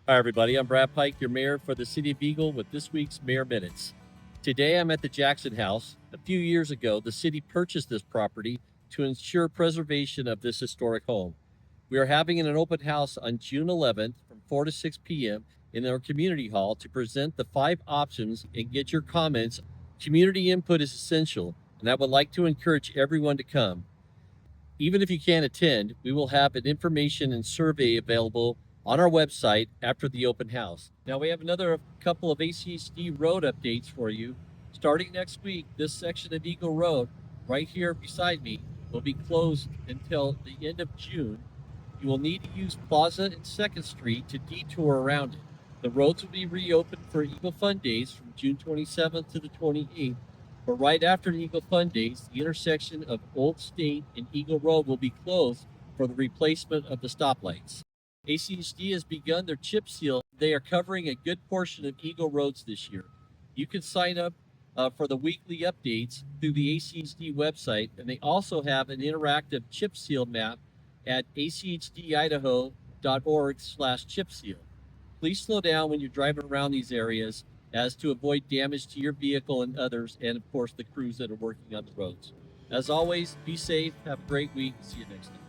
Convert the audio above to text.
Hi, everybody. I'm Brad Pike, your mayor for the City of Eagle, with this week's Mayor Minutes. Today, I'm at the Jackson House. A few years ago, the city purchased this property to ensure preservation of this historic home. We are having an open house on June 11th from 4 to 6 p.m. in our community hall to present the 5 options and get your comments. Community input is essential, and I would like to encourage everyone to come. Even if you can't attend, we will have an information and survey available on our website after the open house. Now, we have another couple of ACHD road updates for you. Starting next week, this section of Eagle Road, right here beside me, will be closed until the end of June. You will need to use Plaza and 2nd Street to detour around it. The roads will be reopened for Eagle Fun Days from June 27th to the 28th. But right after the Eagle Fun Days, the intersection of Old State and Eagle Road will be closed for the replacement of the stoplights. ACHD has begun their chip seal. They are covering a good portion of Eagle Roads this year. You can sign up for the weekly updates through the ACHD website, and they also have an interactive chip seal map at achdIdaho.org/chipseal. Please slow down when you're driving around these areas as to avoid damage to your vehicle and others, and of course the crews that are working on the roads. As always, be safe, have a great week, see you next time.